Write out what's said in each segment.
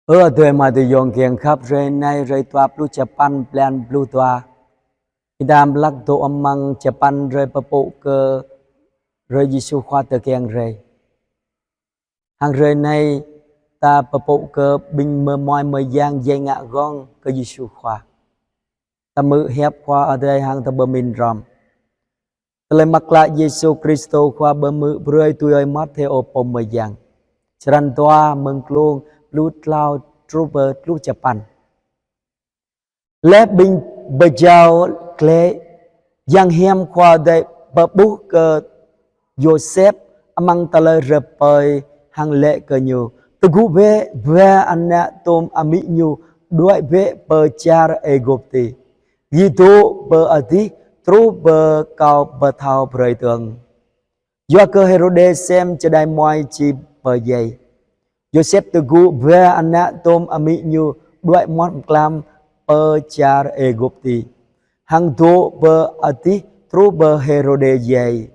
Tôi mà tôi dùng kiêng khắp rồi nay rồi tua plu Japan plan plu tua. Idam lắc tổ âm măng Japan rồi bà bộ cơ rồi Giêsu khoa tờ kiêng rồi. Hàng rồi này ta bà bộ cơ bình mơ mòi mơ giang dây ngạ gong cơ Giêsu khoa. Ta mơ hẹp khoa ở đây hàng ta bơ mình rõm. Ta lên mắc lại Giêsu Christo khoa bơ mơ brơi tôi ơi mất theo ô bông mơ giang. Chẳng toa mừng luôn lút lao trooper lút Japan. Lẽ bình bây giờ kle yang hiam qua đây bà bố cơ Joseph amang tala repoi hang lệ cơ nhu tu gu ve anh tôm ami nhu đuổi ve per char Egypti gitu per ati tru per cao per thao per tường do cơ Herode xem cho đại moi chi per dây Joseph tu gu ve anh tôm ami nhu đuổi mót clam per char Egypti hang tu per ati tru per Herode dây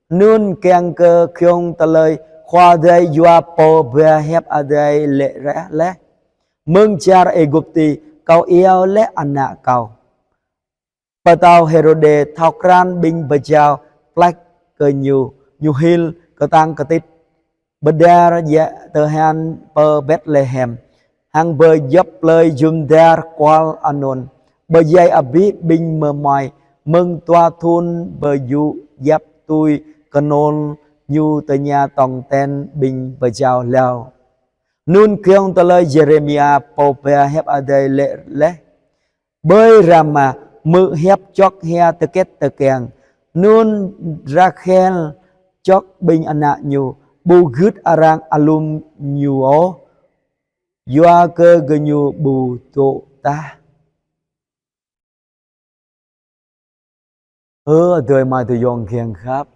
nun keng cơ khiong ta lời khoa đây dua po về hẹp ở đây lệ rẽ lẽ mừng char Egypti kau yêu lẽ anak kau patau Herode thao kran binh bajau plak cơ nhu hill cơ tang cơ tít bedar ya tờ han per Bethlehem hang bờ dấp lời Jumdar qual anon bờ dây abi binh mờ mòi mừng toa thun bờ yu dấp tôi canon như tờ nhà tòng ten bình và chào leo nun kiong tờ lời Jeremiah popea hep ở đây lệ lẽ bơi rama mự hep chok he tờ kết tờ kèng nun Rachel chok bình anak nhu bu gứt arang alum nhu o yoa cơ gơ nhu bu tổ ta tôi mà tôi dùng kiêng khắp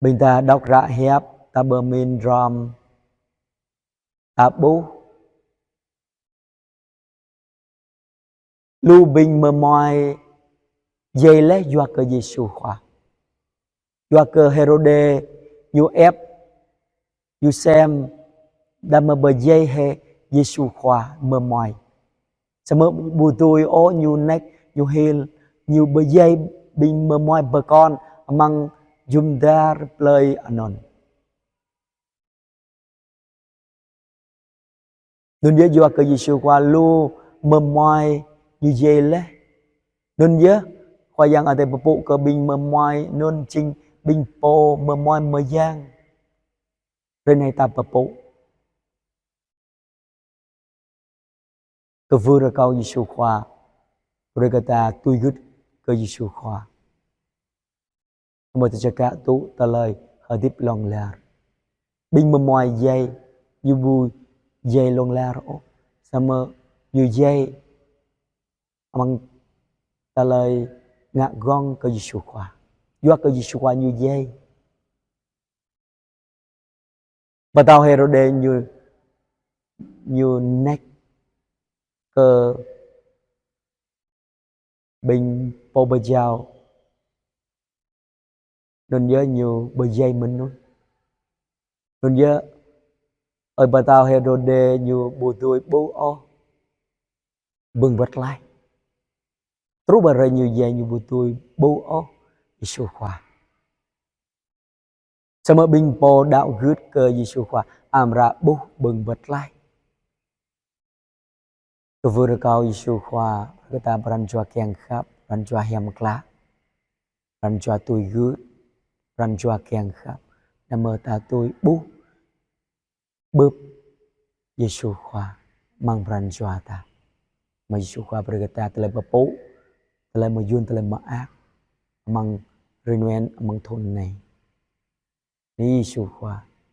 bình ta đọc ra hẹp ta bơ min rom ta bố lưu bình mơ mòi dây lẽ doa cơ Giêsu khoa doa cơ Herode nhu ép nhu xem đã mơ bờ dây he Giêsu khoa mơ mòi sẽ mơ bù tôi ô nhu nách nhu hill nhu bờ dây bình mơ mòi bờ con mang Jumdar play anon. Nun nhớ doa cơ Giêsu qua lu mơ mòi như dây lẽ. Nun nhớ khoa yang ở đây bộ cơ bình mơ mòi nun chinh bình po mơ mòi mơ giang. Rồi này ta bộ. Cơ vừa ra câu Giêsu khoa. Rồi cơ ta tui gứt cơ Giêsu khoa. Mà ta cho cả tú ta lời hơi tiếp lòng là bình mơ mòi dây như vui dây lòng là rõ sao mơ như dây bằng ta lời ngạc gong cơ Giêsu khoa doa cơ Giêsu khoa như dây và tao Herode như nách cơ bình po bờ giàu nên nhớ nhiều bờ dây mình luôn nên nhớ ở bà tao Herode nhiều bùa tôi bố o bừng vật lại trú bà rơi nhiều dây nhiều bùa tôi bố o Giêsu khoa sao mà bình po đạo gứt cơ Giêsu khoa am ra bố bừng vật lại tôi vừa được câu Giêsu khoa người ta bàn cho kèng khắp bàn cho hèm klá bàn cho tôi gứt ran choa keng khắp nam mơ ta tôi bố bớp Giêsu khoa mang ran choa ta mà Giêsu khoa berkata telah bapau telah majun telah maak mang renuen mang thôn này Giêsu khoa